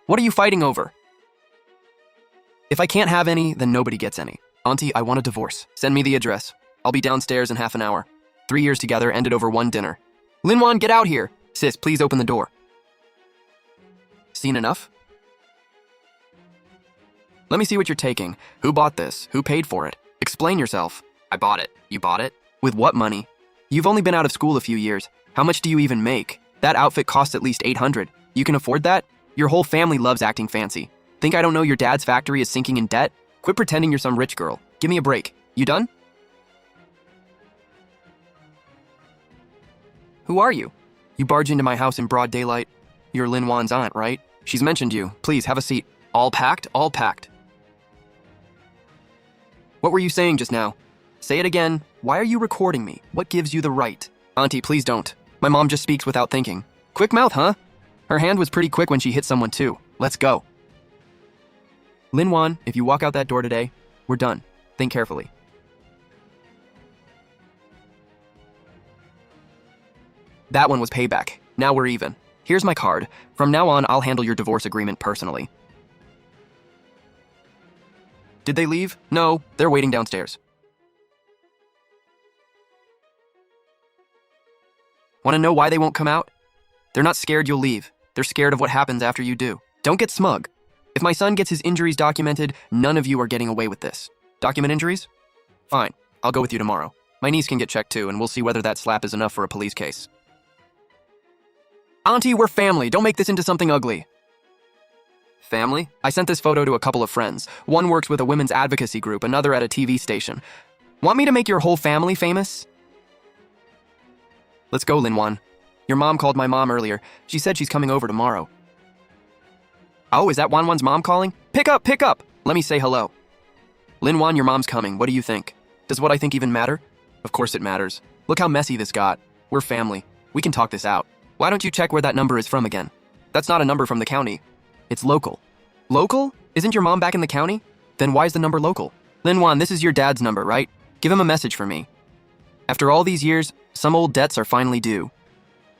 What are you fighting over? If I can't have any, then nobody gets any. Auntie, I want a divorce. Send me the address. I'll be downstairs in half an hour. 3 years together ended over one dinner. Linwan, get out here. Sis, please open the door. Seen enough? Let me see what you're taking. Who bought this? Who paid for it? Explain yourself. I bought it. You bought it? With what money? You've only been out of school a few years. How much do you even make? That outfit costs at least $800. You can afford that? Your whole family loves acting fancy. Think I don't know your dad's factory is sinking in debt? Quit pretending you're some rich girl. Give me a break. You done? Who are you? You barge into my house in broad daylight. You're Linwan's aunt, right? She's mentioned you. Please, have a seat. All packed? All packed. What were you saying just now? Say it again. Why are you recording me? What gives you the right? Auntie, please don't. My mom just speaks without thinking. Quick mouth, huh? Her hand was pretty quick when she hit someone too. Let's go. Linwan, if you walk out that door today, we're done. Think carefully. That one was payback. Now we're even. Here's my card. From now on, I'll handle your divorce agreement personally. Did they leave? No, they're waiting downstairs. Want to know why they won't come out? They're not scared you'll leave. They're scared of what happens after you do. Don't get smug. If my son gets his injuries documented, none of you are getting away with this. Document injuries? Fine, I'll go with you tomorrow. My niece can get checked too, and we'll see whether that slap is enough for a police case. Auntie, we're family. Don't make this into something ugly. Family? I sent this photo to a couple of friends. One works with a women's advocacy group, another at a TV station. Want me to make your whole family famous? Let's go, Linwan. Your mom called my mom earlier. She said she's coming over tomorrow. Oh, is that Wanwan's mom calling? Pick up, pick up! Let me say hello. Linwan, your mom's coming. What do you think? Does what I think even matter? Of course it matters. Look how messy this got. We're family. We can talk this out. Why don't you check where that number is from again? That's not a number from the county. It's local. Local? Isn't your mom back in the county? Then why is the number local? Linwan, this is your dad's number, right? Give him a message for me. After all these years, some old debts are finally due.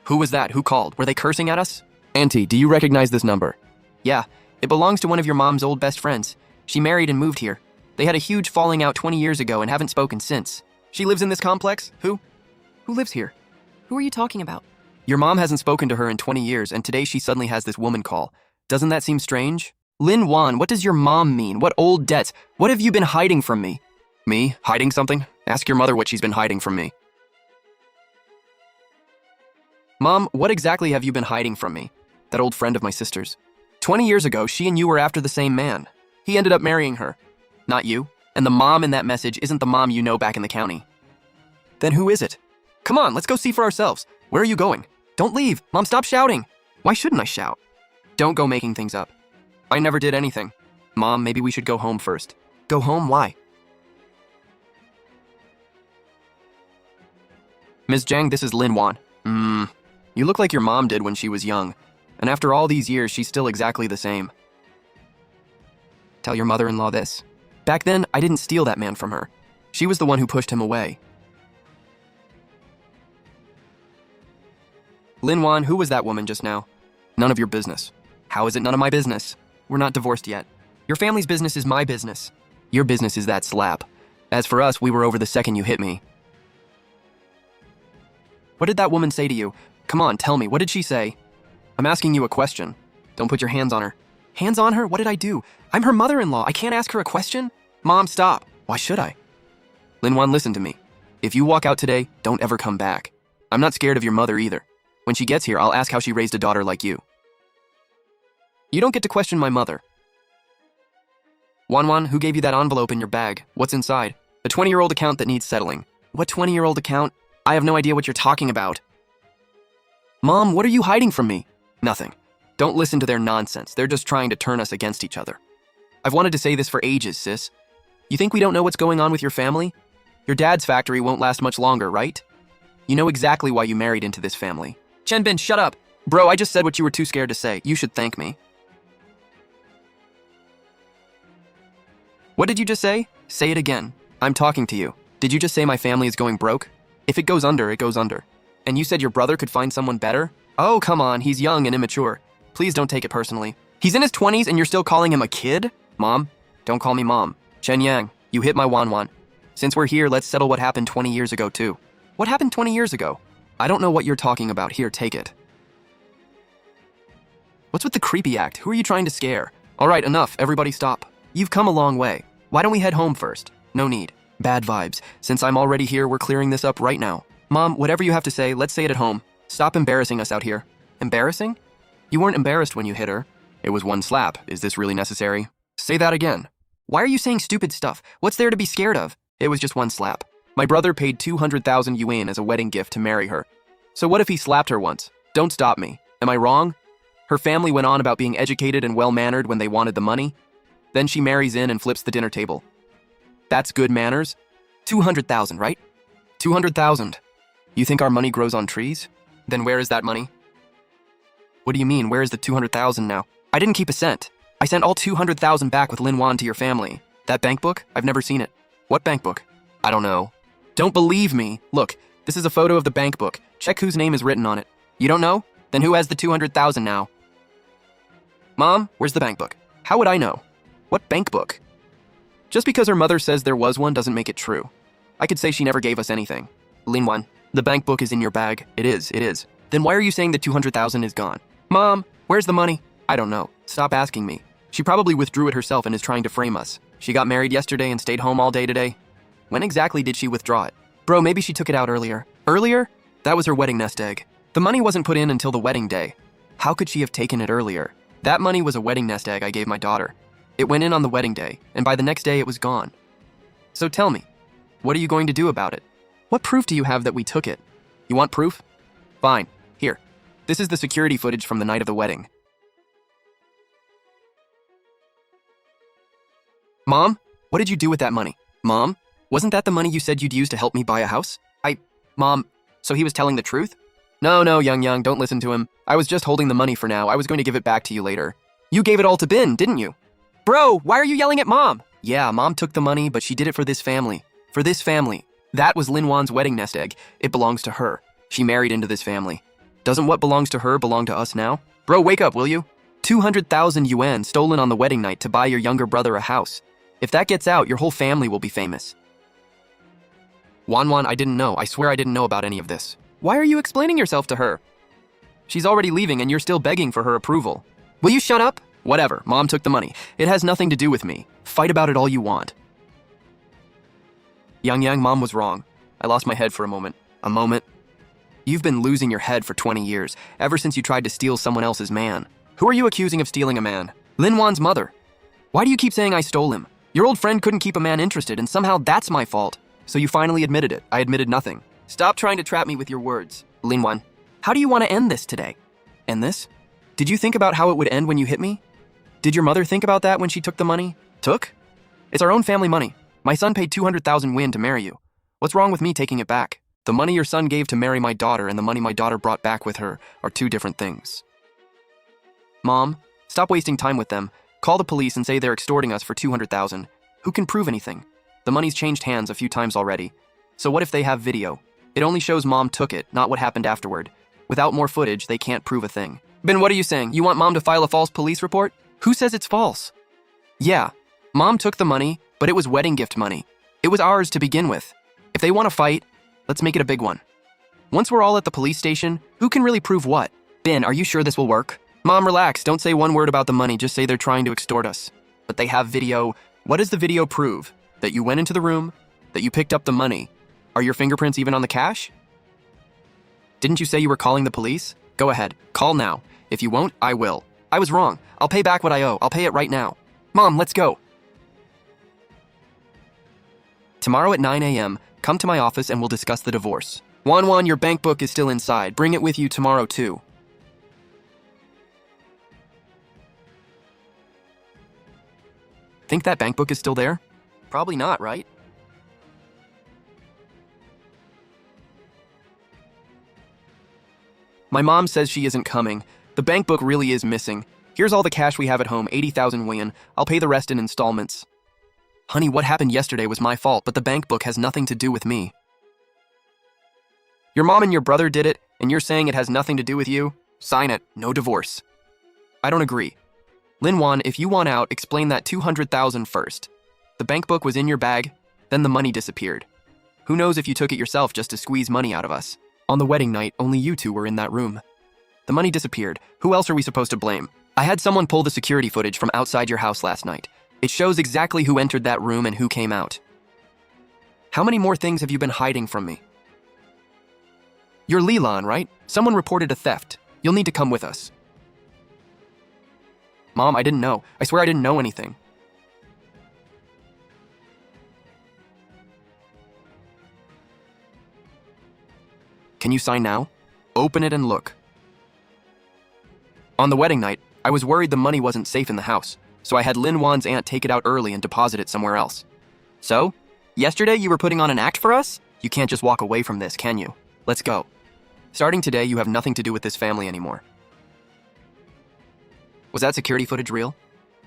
Who was that? Who called? Were they cursing at us? Auntie, do you recognize this number? Yeah, it belongs to one of your mom's old best friends. She married and moved here. They had a huge falling out 20 years ago and haven't spoken since. She lives in this complex? Who? Who lives here? Who are you talking about? Your mom hasn't spoken to her in 20 years, and today she suddenly has this woman call. Doesn't that seem strange? Linwan, what does your mom mean? What old debts? What have you been hiding from me? Me? Hiding something? Ask your mother what she's been hiding from me. Mom, what exactly have you been hiding from me? That old friend of my sister's. 20 years ago, she and you were after the same man. He ended up marrying her. Not you. And the mom in that message isn't the mom you know back in the county. Then who is it? Come on, let's go see for ourselves. Where are you going? Don't leave. Mom, stop shouting. Why shouldn't I shout? Don't go making things up. I never did anything. Mom, maybe we should go home first. Go home? Why? Ms. Zhang, this is Linwan. You look like your mom did when she was young. And after all these years, she's still exactly the same. Tell your mother-in-law this. Back then, I didn't steal that man from her. She was the one who pushed him away. Linwan, who was that woman just now? None of your business. How is it none of my business? We're not divorced yet. Your family's business is my business. Your business is that slap. As for us, we were over the second you hit me. What did that woman say to you? Come on, tell me, what did she say? I'm asking you a question. Don't put your hands on her. Hands on her? What did I do? I'm her mother-in-law. I can't ask her a question? Mom, stop. Why should I? Linwan, listen to me. If you walk out today, don't ever come back. I'm not scared of your mother either. When she gets here, I'll ask how she raised a daughter like you. You don't get to question my mother. Wanwan, who gave you that envelope in your bag? What's inside? A 20-year-old account that needs settling. What 20-year-old account? I have no idea what you're talking about. Mom, what are you hiding from me? Nothing. Don't listen to their nonsense. They're just trying to turn us against each other. I've wanted to say this for ages, sis. You think we don't know what's going on with your family? Your dad's factory won't last much longer, right? You know exactly why you married into this family. Chenbin, shut up! Bro, I just said what you were too scared to say. You should thank me. What did you just say? Say it again. I'm talking to you. Did you just say my family is going broke? If it goes under, it goes under. And you said your brother could find someone better? Oh, come on, he's young and immature. Please don't take it personally. He's in his 20s and you're still calling him a kid? Mom, don't call me Mom. Chen Yang, you hit my Wanwan. Since we're here, let's settle what happened 20 years ago too. What happened 20 years ago? I don't know what you're talking about. Here, take it. What's with the creepy act? Who are you trying to scare? All right, enough. Everybody stop. You've come a long way. Why don't we head home first? No need. Bad vibes. Since I'm already here, we're clearing this up right now. Mom, whatever you have to say, let's say it at home. Stop embarrassing us out here. Embarrassing? You weren't embarrassed when you hit her. It was one slap. Is this really necessary? Say that again. Why are you saying stupid stuff? What's there to be scared of? It was just one slap. My brother paid 200,000 yuan as a wedding gift to marry her. So what if he slapped her once? Don't stop me. Am I wrong? Her family went on about being educated and well-mannered when they wanted the money. Then she marries in and flips the dinner table. That's good manners? 200,000, right? 200,000. You think our money grows on trees? Then where is that money? What do you mean, where is the 200,000 now? I didn't keep a cent. I sent all 200,000 back with Lin Wan to your family. That bank book? I've never seen it. What bank book? I don't know. Don't believe me. Look, this is a photo of the bank book. Check whose name is written on it. You don't know? Then who has the 200,000 now? Mom, where's the bank book? How would I know? What bank book? Just because her mother says there was one doesn't make it true. I could say she never gave us anything. Lin Wan, the bank book is in your bag. It is. Then why are you saying the 200,000 is gone? Mom, where's the money? I don't know. Stop asking me. She probably withdrew it herself and is trying to frame us. She got married yesterday and stayed home all day today. When exactly did she withdraw it? Bro, maybe she took it out earlier. Earlier? That was her wedding nest egg. The money wasn't put in until the wedding day. How could she have taken it earlier? That money was a wedding nest egg I gave my daughter. It went in on the wedding day, and by the next day it was gone. So tell me, what are you going to do about it? What proof do you have that we took it? You want proof? Fine. Here. This is the security footage from the night of the wedding. Mom, what did you do with that money? Mom, wasn't that the money you said you'd use to help me buy a house? Mom, so he was telling the truth? No, Yang, don't listen to him. I was just holding the money for now. I was going to give it back to you later. You gave it all to Bin, didn't you? Bro, why are you yelling at Mom? Yeah, Mom took the money, but she did it for this family. For this family. That was Lin Wan's wedding nest egg. It belongs to her. She married into this family. Doesn't what belongs to her belong to us now? Bro, wake up, will you? 200,000 yuan stolen on the wedding night to buy your younger brother a house. If that gets out, your whole family will be famous. Wanwan, I didn't know. I swear I didn't know about any of this. Why are you explaining yourself to her? She's already leaving and you're still begging for her approval. Will you shut up? Whatever, Mom took the money. It has nothing to do with me. Fight about it all you want. Yang, Mom was wrong. I lost my head for a moment. A moment. You've been losing your head for 20 years, ever since you tried to steal someone else's man. Who are you accusing of stealing a man? Lin Wan's mother. Why do you keep saying I stole him? Your old friend couldn't keep a man interested, and somehow that's my fault. So you finally admitted it. I admitted nothing. Stop trying to trap me with your words. Lin Wan, how do you want to end this today? End this? Did you think about how it would end when you hit me? Did your mother think about that when she took the money? Took? It's our own family money. My son paid 200,000 yuan to marry you. What's wrong with me taking it back? The money your son gave to marry my daughter and the money my daughter brought back with her are two different things. Mom, stop wasting time with them. Call the police and say they're extorting us for 200,000. Who can prove anything? The money's changed hands a few times already. So what if they have video? It only shows Mom took it, not what happened afterward. Without more footage, they can't prove a thing. Ben, what are you saying? You want Mom to file a false police report? Who says it's false? Yeah, Mom took the money, but it was wedding gift money. It was ours to begin with. If they want to fight, let's make it a big one. Once we're all at the police station, who can really prove what? Ben, are you sure this will work? Mom, relax. Don't say one word about the money. Just say they're trying to extort us. But they have video. What does the video prove? That you went into the room? That you picked up the money? Are your fingerprints even on the cash? Didn't you say you were calling the police? Go ahead. Call now. If you won't, I will. I was wrong. I'll pay back what I owe. I'll pay it right now. Mom, let's go. Tomorrow at 9 a.m., come to my office and we'll discuss the divorce. Wanwan, your bank book is still inside. Bring it with you tomorrow too. Think that bank book is still there? Probably not, right? My mom says she isn't coming. The bank book really is missing. Here's all the cash we have at home, 80,000 yuan. I'll pay the rest in installments. Honey, what happened yesterday was my fault, but the bank book has nothing to do with me. Your mom and your brother did it, and you're saying it has nothing to do with you? Sign it. No divorce. I don't agree. Lin Wan, if you want out, explain that 200,000 first. The bank book was in your bag, then the money disappeared. Who knows if you took it yourself just to squeeze money out of us? On the wedding night, only you two were in that room. The money disappeared. Who else are we supposed to blame? I had someone pull the security footage from outside your house last night. It shows exactly who entered that room and who came out. How many more things have you been hiding from me? You're Lilan, right? Someone reported a theft. You'll need to come with us. Mom, I didn't know. I swear I didn't know anything. Can you sign now? Open it and look. On the wedding night, I was worried the money wasn't safe in the house, so I had Lin Wan's aunt take it out early and deposit it somewhere else. So? Yesterday you were putting on an act for us? You can't just walk away from this, can you? Let's go. Starting today, you have nothing to do with this family anymore. Was that security footage real?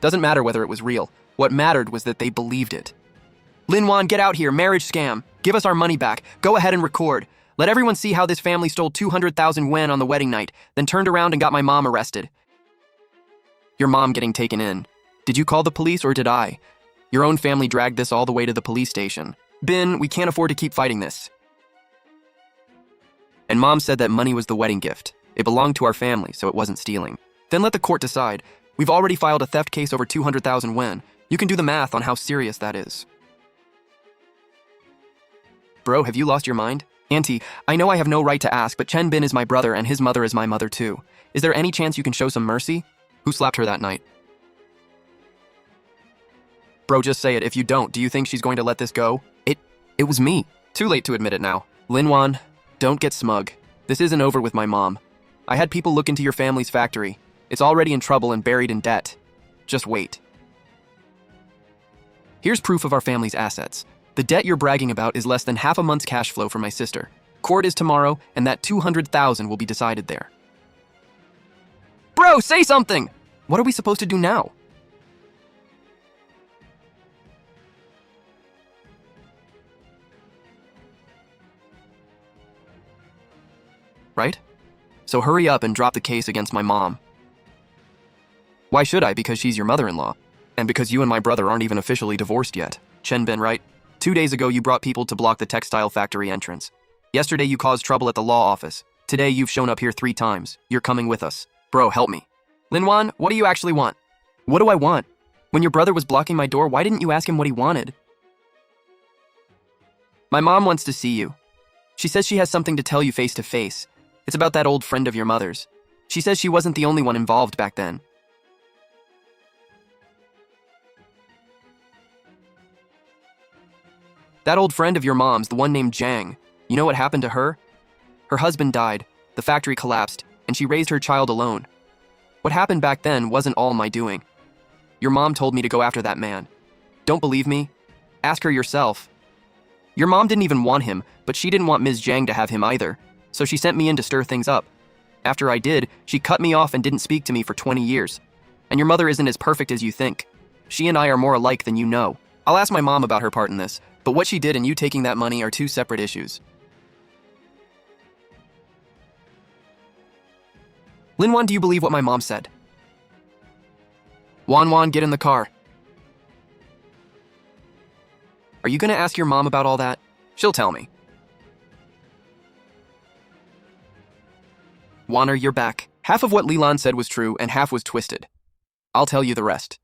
Doesn't matter whether it was real. What mattered was that they believed it. Lin Wan, get out here, marriage scam. Give us our money back. Go ahead and record. Let everyone see how this family stole 200,000 yuan on the wedding night, then turned around and got my mom arrested. Your mom getting taken in. Did you call the police or did I? Your own family dragged this all the way to the police station. Bin, we can't afford to keep fighting this. And mom said that money was the wedding gift. It belonged to our family, so it wasn't stealing. Then let the court decide. We've already filed a theft case over 200,000 yuan. You can do the math on how serious that is. Bro, have you lost your mind? Auntie, I know I have no right to ask, but Chen Bin is my brother and his mother is my mother too. Is there any chance you can show some mercy? Who slapped her that night? Bro, just say it. If you don't, do you think she's going to let this go? It was me. Too late to admit it now. Lin Wan, don't get smug. This isn't over with my mom. I had people look into your family's factory. It's already in trouble and buried in debt. Just wait. Here's proof of our family's assets. The debt you're bragging about is less than half a month's cash flow for my sister. Court is tomorrow, and that 200,000 will be decided there. Bro, say something! What are we supposed to do now? Right? So hurry up and drop the case against my mom. Why should I? Because she's your mother-in-law. And because you and my brother aren't even officially divorced yet. Chen Bin, right? 2 days ago, you brought people to block the textile factory entrance. Yesterday, you caused trouble at the law office. Today, you've shown up here 3 times. You're coming with us. Bro, help me. Lin Wan, what do you actually want? What do I want? When your brother was blocking my door, why didn't you ask him what he wanted? My mom wants to see you. She says she has something to tell you face to face. It's about that old friend of your mother's. She says she wasn't the only one involved back then. That old friend of your mom's, the one named Zhang, you know what happened to her? Her husband died, the factory collapsed, and she raised her child alone. What happened back then wasn't all my doing. Your mom told me to go after that man. Don't believe me? Ask her yourself. Your mom didn't even want him, but she didn't want Ms. Zhang to have him either, so she sent me in to stir things up. After I did, she cut me off and didn't speak to me for 20 years. And your mother isn't as perfect as you think. She and I are more alike than you know. I'll ask my mom about her part in this, but what she did and you taking that money are 2 separate issues. Lin Wan, do you believe what my mom said? Wan, get in the car. Are you gonna ask your mom about all that? She'll tell me. Wanner, you're back. Half of what Lilan said was true and half was twisted. I'll tell you the rest.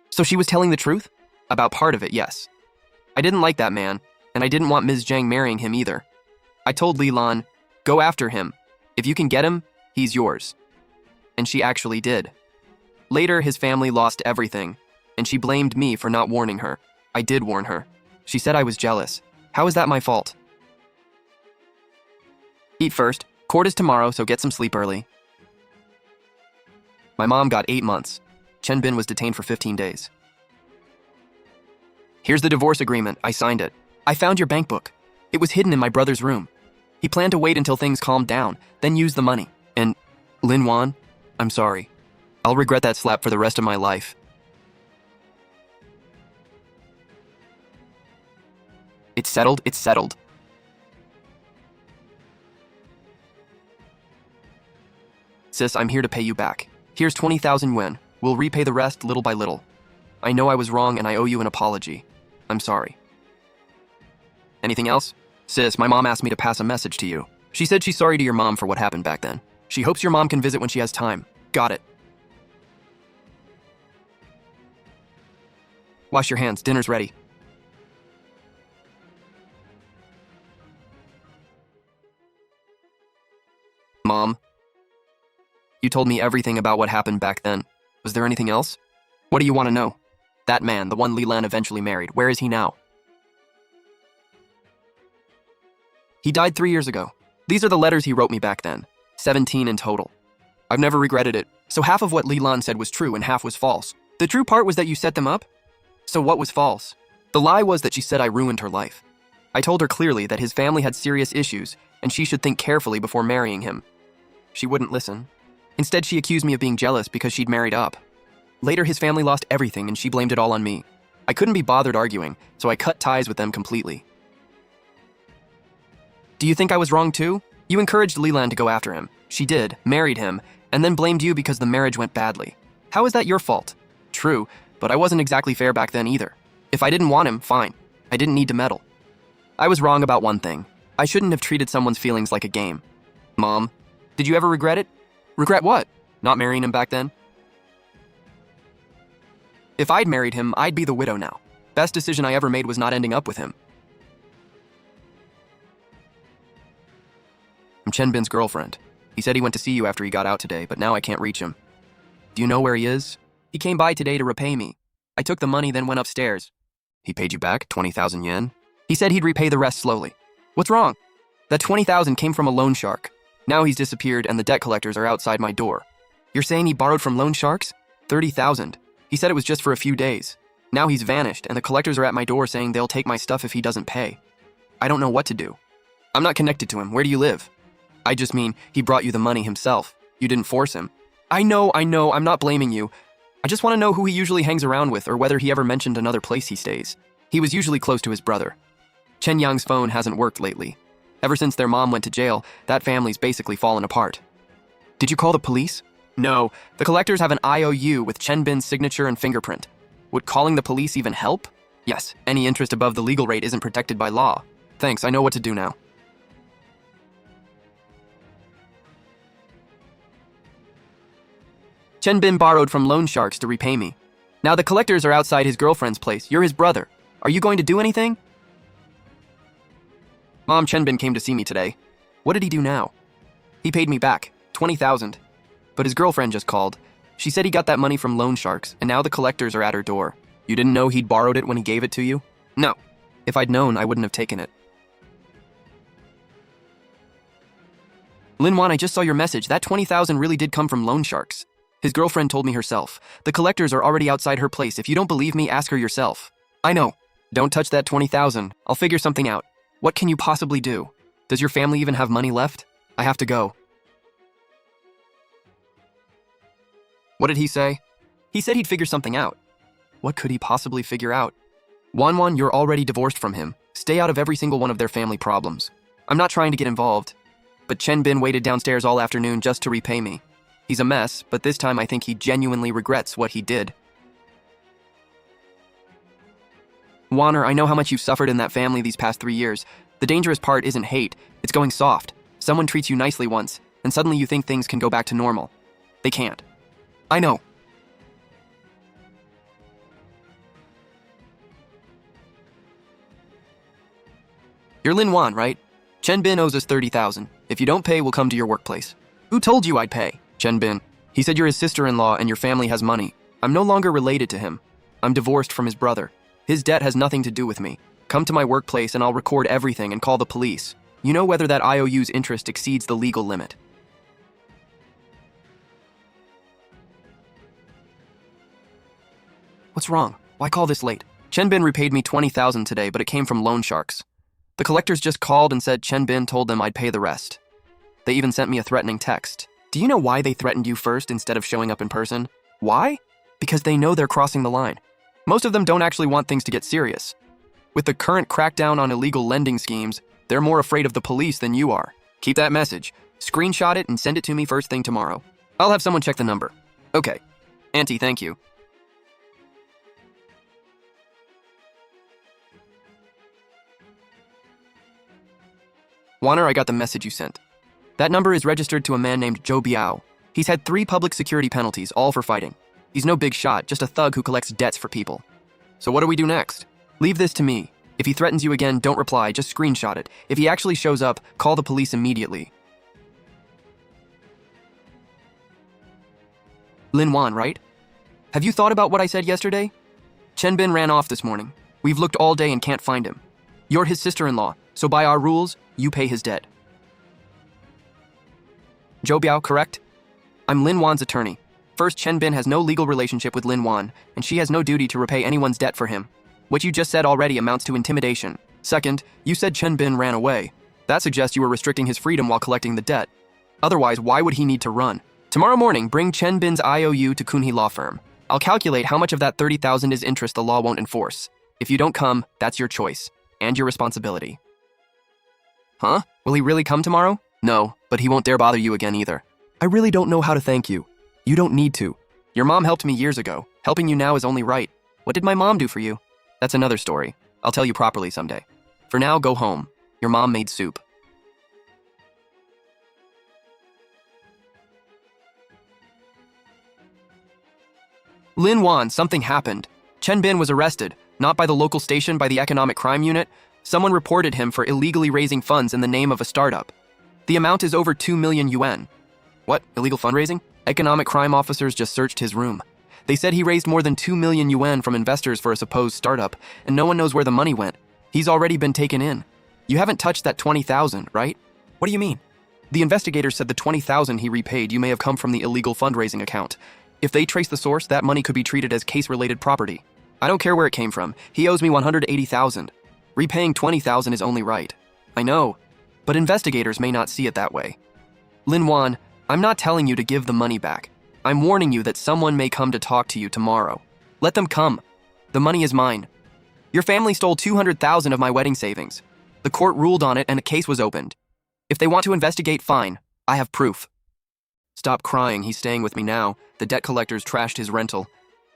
So she was telling the truth? About part of it, yes. I didn't like that man, and I didn't want Ms. Zhang marrying him either. I told Lilan, go after him. If you can get him, he's yours. And she actually did. Later, his family lost everything, and she blamed me for not warning her. I did warn her. She said I was jealous. How is that my fault? Eat first. Court is tomorrow, so get some sleep early. My mom got 8 months. Chen Bin was detained for 15 days. Here's the divorce agreement. I signed it. I found your bank book. It was hidden in my brother's room. He planned to wait until things calmed down, then use the money. And, Lin Wan, I'm sorry. I'll regret that slap for the rest of my life. It's settled, it's settled. Sis, I'm here to pay you back. Here's 20,000 yuan. We'll repay the rest little by little. I know I was wrong and I owe you an apology. I'm sorry. Anything else? Sis, my mom asked me to pass a message to you. She said she's sorry to your mom for what happened back then. She hopes your mom can visit when she has time. Got it. Wash your hands, dinner's ready. Mom, you told me everything about what happened back then. Was there anything else? What do you want to know? That man, the one Leland eventually married, where is he now? He died 3 years ago. These are the letters he wrote me back then. 17 in total. I've never regretted it. So half of what Leland said was true and half was false. The true part was that you set them up? So what was false? The lie was that she said I ruined her life. I told her clearly that his family had serious issues and she should think carefully before marrying him. She wouldn't listen. Instead, she accused me of being jealous because she'd married up. Later, his family lost everything and she blamed it all on me. I couldn't be bothered arguing, so I cut ties with them completely. Do you think I was wrong too? You encouraged Leland to go after him. She did, married him, and then blamed you because the marriage went badly. How is that your fault? True, but I wasn't exactly fair back then either. If I didn't want him, fine. I didn't need to meddle. I was wrong about one thing. I shouldn't have treated someone's feelings like a game. Mom, did you ever regret it? Regret what? Not marrying him back then? If I'd married him, I'd be the widow now. Best decision I ever made was not ending up with him. I'm Chen Bin's girlfriend. He said he went to see you after he got out today, but now I can't reach him. Do you know where he is? He came by today to repay me. I took the money, then went upstairs. He paid you back 20,000 yen? He said he'd repay the rest slowly. What's wrong? That 20,000 came from a loan shark. Now he's disappeared and the debt collectors are outside my door. You're saying he borrowed from loan sharks? 30,000. He said it was just for a few days. Now he's vanished and the collectors are at my door saying they'll take my stuff if he doesn't pay. I don't know what to do. I'm not connected to him. Where do you live? I just mean he brought you the money himself. You didn't force him. I know, I'm not blaming you. I just want to know who he usually hangs around with or whether he ever mentioned another place he stays. He was usually close to his brother. Chen Yang's phone hasn't worked lately. Ever since their mom went to jail, that family's basically fallen apart. Did you call the police? No, the collectors have an IOU with Chen Bin's signature and fingerprint. Would calling the police even help? Yes, any interest above the legal rate isn't protected by law. Thanks, I know what to do now. Chen Bin borrowed from loan sharks to repay me. Now the collectors are outside his girlfriend's place. You're his brother. Are you going to do anything? Mom, Chen Bin came to see me today. What did he do now? He paid me back, 20,000. But his girlfriend just called. She said he got that money from loan sharks, and now the collectors are at her door. You didn't know he'd borrowed it when he gave it to you? No. If I'd known, I wouldn't have taken it. Lin Wan, I just saw your message. That 20,000 really did come from loan sharks. His girlfriend told me herself. The collectors are already outside her place. If you don't believe me, ask her yourself. I know. Don't touch that 20,000. I'll figure something out. What can you possibly do? Does your family even have money left? I have to go. What did he say? He said he'd figure something out. What could he possibly figure out? Wanwan, you're already divorced from him. Stay out of every single one of their family problems. I'm not trying to get involved. But Chen Bin waited downstairs all afternoon just to repay me. He's a mess, but this time I think he genuinely regrets what he did. Wanner, I know how much you've suffered in that family these past 3 years. The dangerous part isn't hate, it's going soft. Someone treats you nicely once, and suddenly you think things can go back to normal. They can't. I know. You're Lin Wan, right? Chen Bin owes us 30,000. If you don't pay, we'll come to your workplace. Who told you I'd pay? Chen Bin. He said you're his sister-in-law and your family has money. I'm no longer related to him. I'm divorced from his brother. His debt has nothing to do with me. Come to my workplace and I'll record everything and call the police. You know whether that IOU's interest exceeds the legal limit. What's wrong? Why call this late? Chen Bin repaid me 20,000 today, but it came from loan sharks. The collectors just called and said Chen Bin told them I'd pay the rest. They even sent me a threatening text. Do you know why they threatened you first instead of showing up in person? Why? Because they know they're crossing the line. Most of them don't actually want things to get serious. With the current crackdown on illegal lending schemes, they're more afraid of the police than you are. Keep that message. Screenshot it and send it to me first thing tomorrow. I'll have someone check the number. Okay. Auntie, thank you. Warner, I got the message you sent. That number is registered to a man named Zhou Biao. He's had 3 public security penalties, all for fighting. He's no big shot, just a thug who collects debts for people. So what do we do next? Leave this to me. If he threatens you again, don't reply, just screenshot it. If he actually shows up, call the police immediately. Lin Wan, right? Have you thought about what I said yesterday? Chen Bin ran off this morning. We've looked all day and can't find him. You're his sister-in-law, so by our rules, you pay his debt. Zhou Biao, correct? I'm Lin Wan's attorney. First, Chen Bin has no legal relationship with Lin Wan, and she has no duty to repay anyone's debt for him. What you just said already amounts to intimidation. Second, you said Chen Bin ran away. That suggests you were restricting his freedom while collecting the debt. Otherwise, why would he need to run? Tomorrow morning, bring Chen Bin's IOU to Kunhe Law Firm. I'll calculate how much of that 30,000 is interest the law won't enforce. If you don't come, that's your choice, and your responsibility. Huh? Will he really come tomorrow? No, but he won't dare bother you again either. I really don't know how to thank you. You don't need to. Your mom helped me years ago. Helping you now is only right. What did my mom do for you? That's another story. I'll tell you properly someday. For now, go home. Your mom made soup. Lin Wan, something happened. Chen Bin was arrested, not by the local station, by the Economic Crime Unit. Someone reported him for illegally raising funds in the name of a startup. The amount is over 2 million yuan. What? Illegal fundraising? Economic crime officers just searched his room. They said he raised more than 2 million yuan from investors for a supposed startup, and no one knows where the money went. He's already been taken in. You haven't touched that 20,000, right? What do you mean? The investigators said the 20,000 he repaid you may have come from the illegal fundraising account. If they trace the source, that money could be treated as case-related property. I don't care where it came from. He owes me 180,000. Repaying 20,000 is only right. I know, but investigators may not see it that way. Lin Wan, I'm not telling you to give the money back. I'm warning you that someone may come to talk to you tomorrow. Let them come. The money is mine. Your family stole 200,000 of my wedding savings. The court ruled on it and a case was opened. If they want to investigate, fine. I have proof. Stop crying, he's staying with me now. The debt collectors trashed his rental.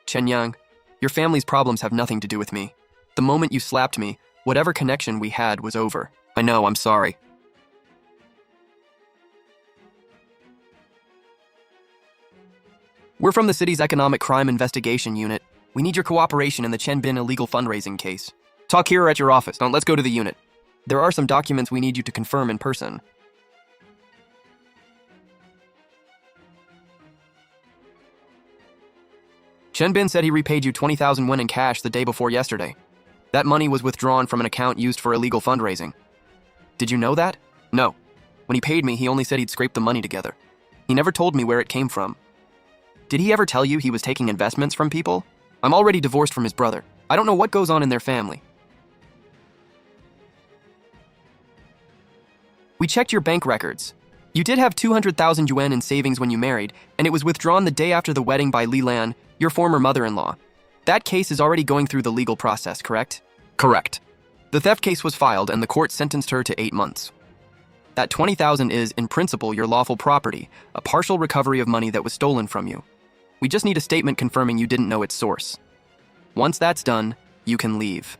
Chen Yang, your family's problems have nothing to do with me. The moment you slapped me, whatever connection we had was over. I know, I'm sorry. We're from the city's Economic Crime Investigation Unit. We need your cooperation in the Chen Bin illegal fundraising case. Talk here or at your office. Now let's go to the unit. There are some documents we need you to confirm in person. Chen Bin said he repaid you 20,000 yuan in cash the day before yesterday. That money was withdrawn from an account used for illegal fundraising. Did you know that? No. When he paid me, he only said he'd scraped the money together. He never told me where it came from. Did he ever tell you he was taking investments from people? I'm already divorced from his brother. I don't know what goes on in their family. We checked your bank records. You did have 200,000 yuan in savings when you married, and it was withdrawn the day after the wedding by Li Lan, your former mother-in-law. That case is already going through the legal process, correct? Correct. The theft case was filed and the court sentenced her to 8 months. That 20,000 is, in principle, your lawful property, a partial recovery of money that was stolen from you. We just need a statement confirming you didn't know its source. Once that's done, you can leave.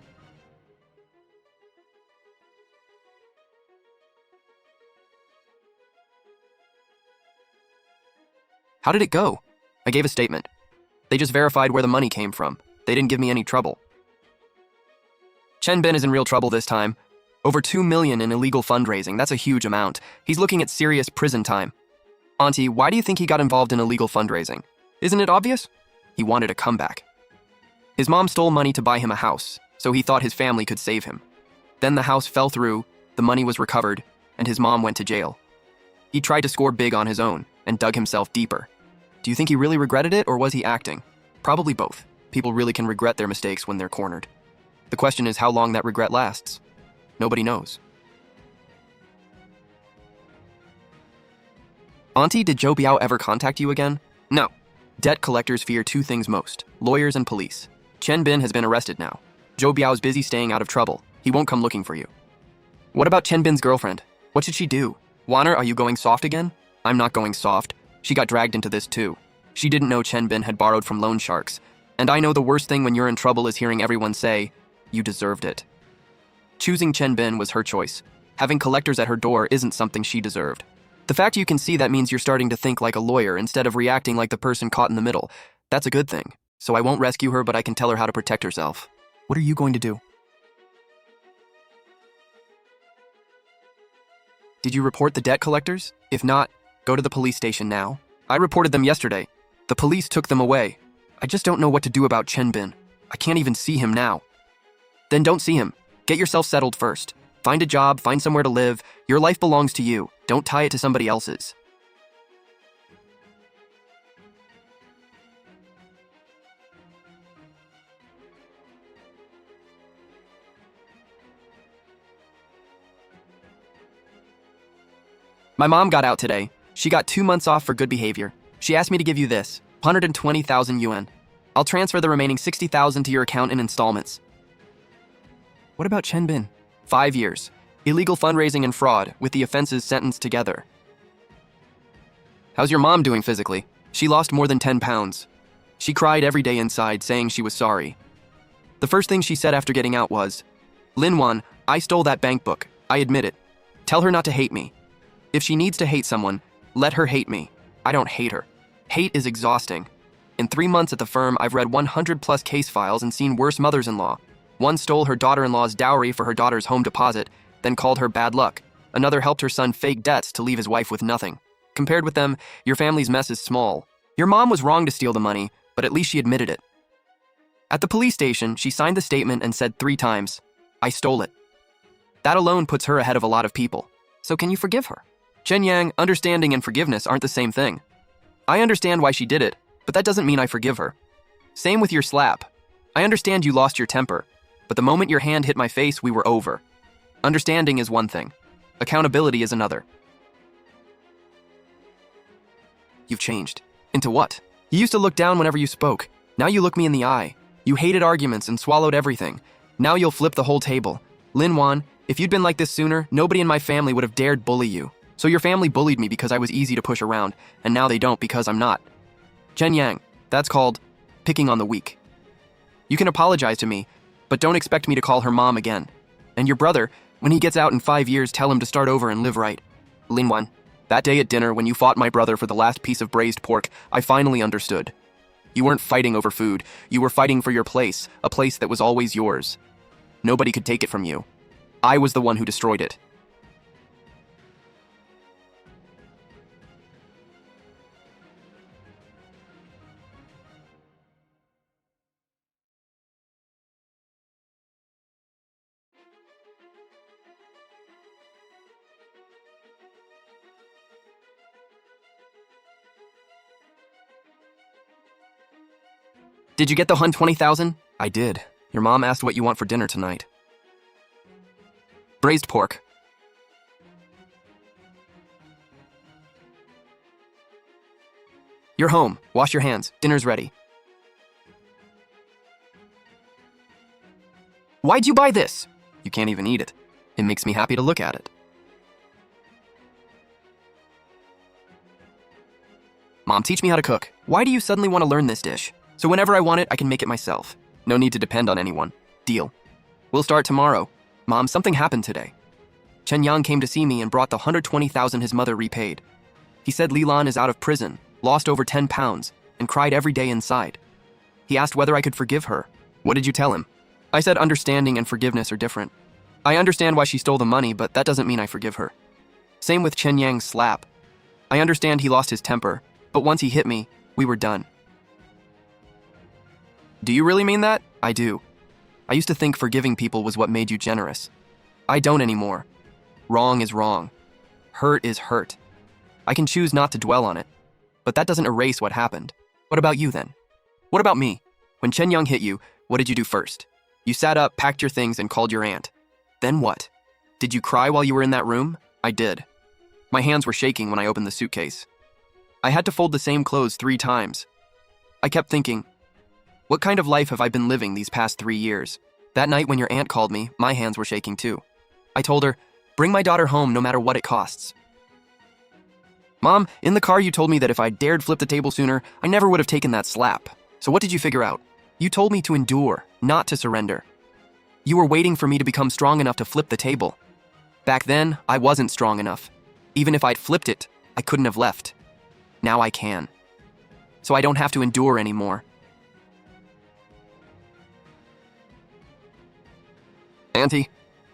How did it go? I gave a statement. They just verified where the money came from. They didn't give me any trouble. Chen Bin is in real trouble this time. Over 2 million in illegal fundraising, that's a huge amount. He's looking at serious prison time. Auntie, why do you think he got involved in illegal fundraising? Isn't it obvious? He wanted a comeback. His mom stole money to buy him a house, so he thought his family could save him. Then the house fell through, the money was recovered, and his mom went to jail. He tried to score big on his own and dug himself deeper. Do you think he really regretted it, or was he acting? Probably both. People really can regret their mistakes when they're cornered. The question is how long that regret lasts. Nobody knows. Auntie, did Zhou Biao ever contact you again? No. Debt collectors fear 2 things most: lawyers and police. Chen Bin has been arrested now. Zhou Biao's busy staying out of trouble. He won't come looking for you. What about Chen Bin's girlfriend? What should she do? Warner, are you going soft again? I'm not going soft. She got dragged into this too. She didn't know Chen Bin had borrowed from loan sharks. And I know the worst thing when you're in trouble is hearing everyone say, you deserved it. Choosing Chen Bin was her choice. Having collectors at her door isn't something she deserved. The fact you can see that means you're starting to think like a lawyer instead of reacting like the person caught in the middle. That's a good thing. So I won't rescue her, but I can tell her how to protect herself. What are you going to do? Did you report the debt collectors? If not, go to the police station now. I reported them yesterday. The police took them away. I just don't know what to do about Chen Bin. I can't even see him now. Then don't see him. Get yourself settled first. Find a job, find somewhere to live. Your life belongs to you. Don't tie it to somebody else's. My mom got out today. She got 2 months off for good behavior. She asked me to give you this, 120,000 yuan. I'll transfer the remaining 60,000 to your account in installments. What about Chen Bin? 5 years. Illegal fundraising and fraud, with the offenses sentenced together. How's your mom doing physically? She lost more than 10 pounds. She cried every day inside, saying she was sorry. The first thing she said after getting out was, Lin Wan, I stole that bank book. I admit it. Tell her not to hate me. If she needs to hate someone, let her hate me. I don't hate her. Hate is exhausting. In 3 months at the firm, I've read 100 plus case files and seen worse mothers-in-law. One stole her daughter-in-law's dowry for her daughter's home deposit, then called her bad luck. Another helped her son fake debts to leave his wife with nothing. Compared with them, your family's mess is small. Your mom was wrong to steal the money, but at least she admitted it. At the police station, she signed the statement and said 3 times, I stole it. That alone puts her ahead of a lot of people. So can you forgive her? Chen Yang, understanding and forgiveness aren't the same thing. I understand why she did it, but that doesn't mean I forgive her. Same with your slap. I understand you lost your temper, but the moment your hand hit my face, we were over. Understanding is one thing. Accountability is another. You've changed. Into what? You used to look down whenever you spoke. Now you look me in the eye. You hated arguments and swallowed everything. Now you'll flip the whole table. Lin Wan, if you'd been like this sooner, nobody in my family would have dared bully you. So your family bullied me because I was easy to push around, and now they don't because I'm not. Chen Yang, that's called picking on the weak. You can apologize to me, but don't expect me to call her mom again. And your brother, when he gets out in 5 years, tell him to start over and live right. Lin Wan, that day at dinner when you fought my brother for the last piece of braised pork, I finally understood. You weren't fighting over food, you were fighting for your place, a place that was always yours. Nobody could take it from you. I was the one who destroyed it. Did you get the 120,000? I did. Your mom asked what you want for dinner tonight. Braised pork. You're home. Wash your hands. Dinner's ready. Why'd you buy this? You can't even eat it. It makes me happy to look at it. Mom, teach me how to cook. Why do you suddenly want to learn this dish? So whenever I want it, I can make it myself. No need to depend on anyone. Deal. We'll start tomorrow. Mom, something happened today. Chen Yang came to see me and brought the 120,000 his mother repaid. He said Lilan is out of prison, lost over 10 pounds, and cried every day inside. He asked whether I could forgive her. What did you tell him? I said understanding and forgiveness are different. I understand why she stole the money, but that doesn't mean I forgive her. Same with Chen Yang's slap. I understand he lost his temper, but once he hit me, we were done. Do you really mean that? I do. I used to think forgiving people was what made you generous. I don't anymore. Wrong is wrong. Hurt is hurt. I can choose not to dwell on it, but that doesn't erase what happened. What about you then? What about me? When Chen Yang hit you, what did you do first? You sat up, packed your things, and called your aunt. Then what? Did you cry while you were in that room? I did. My hands were shaking when I opened the suitcase. I had to fold the same clothes 3 times. I kept thinking, what kind of life have I been living these past 3 years? That night when your aunt called me, my hands were shaking too. I told her, bring my daughter home no matter what it costs. Mom, in the car you told me that if I dared flip the table sooner, I never would have taken that slap. So what did you figure out? You told me to endure, not to surrender. You were waiting for me to become strong enough to flip the table. Back then, I wasn't strong enough. Even if I'd flipped it, I couldn't have left. Now I can. So I don't have to endure anymore. Auntie,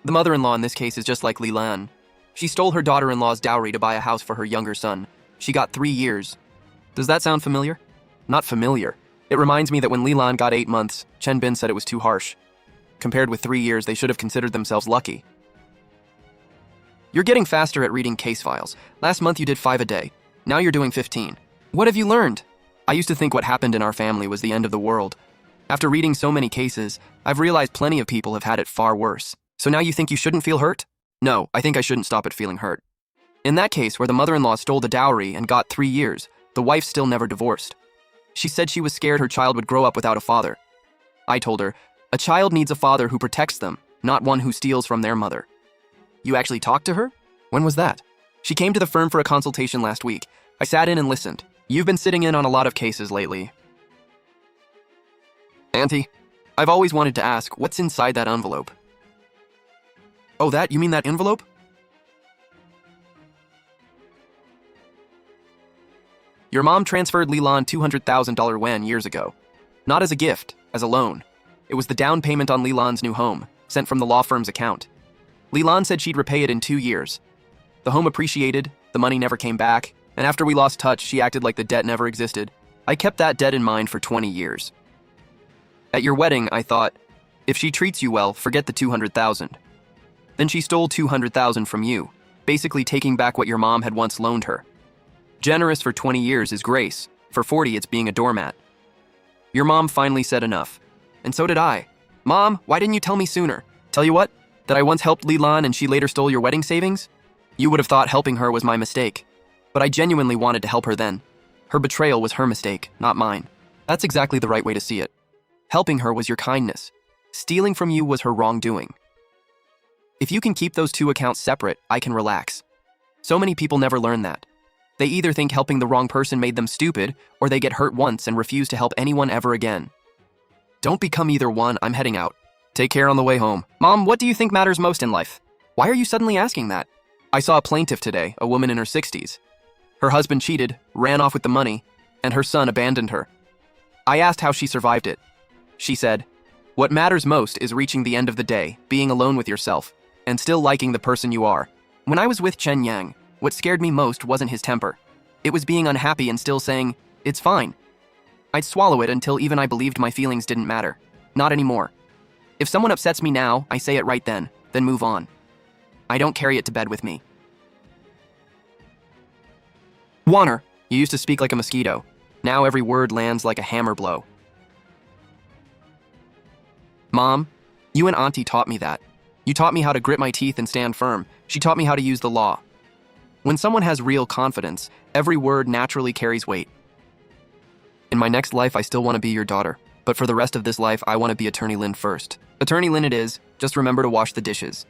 the mother-in-law in this case is just like Lilan. She stole her daughter-in-law's dowry to buy a house for her younger son. She got 3 years. Does that sound familiar? Not familiar. It reminds me that when Lilan got 8 months, Chen Bin said it was too harsh. Compared with 3 years, they should have considered themselves lucky. You're getting faster at reading case files. Last month you did 5 a day. Now you're doing 15. What have you learned? I used to think what happened in our family was the end of the world. After reading so many cases, I've realized plenty of people have had it far worse. So now you think you shouldn't feel hurt? No, I think I shouldn't stop at feeling hurt. In that case where the mother-in-law stole the dowry and got 3 years, the wife still never divorced. She said she was scared her child would grow up without a father. I told her, a child needs a father who protects them, not one who steals from their mother. You actually talked to her? When was that? She came to the firm for a consultation last week. I sat in and listened. You've been sitting in on a lot of cases lately. Auntie, I've always wanted to ask, what's inside that envelope? Oh, you mean that envelope? Your mom transferred Lilan $200,000 yuan years ago. Not as a gift, as a loan. It was the down payment on Lilan's new home, sent from the law firm's account. Lilan said she'd repay it in 2 years. The home appreciated, the money never came back, and after we lost touch, she acted like the debt never existed. I kept that debt in mind for 20 years. At your wedding, I thought, if she treats you well, forget the 200,000. Then she stole 200,000 from you, basically taking back what your mom had once loaned her. Generous for 20 years is grace. For 40, it's being a doormat. Your mom finally said enough. And so did I. Mom, why didn't you tell me sooner? Tell you what? That I once helped Lilan and she later stole your wedding savings? You would have thought helping her was my mistake. But I genuinely wanted to help her then. Her betrayal was her mistake, not mine. That's exactly the right way to see it. Helping her was your kindness. Stealing from you was her wrongdoing. If you can keep those two accounts separate, I can relax. So many people never learn that. They either think helping the wrong person made them stupid, or they get hurt once and refuse to help anyone ever again. Don't become either one. I'm heading out. Take care on the way home. Mom, what do you think matters most in life? Why are you suddenly asking that? I saw a plaintiff today, a woman in her 60s. Her husband cheated, ran off with the money, and her son abandoned her. I asked how she survived it. She said, what matters most is reaching the end of the day, being alone with yourself, and still liking the person you are. When I was with Chen Yang, what scared me most wasn't his temper. It was being unhappy and still saying, it's fine. I'd swallow it until even I believed my feelings didn't matter. Not anymore. If someone upsets me now, I say it right then move on. I don't carry it to bed with me. Warner, you used to speak like a mosquito. Now every word lands like a hammer blow. Mom, you and Auntie taught me that. You taught me how to grit my teeth and stand firm. She taught me how to use the law. When someone has real confidence, every word naturally carries weight. In my next life, I still want to be your daughter. But for the rest of this life, I want to be Attorney Lin first. Attorney Lin it is. Just remember to wash the dishes.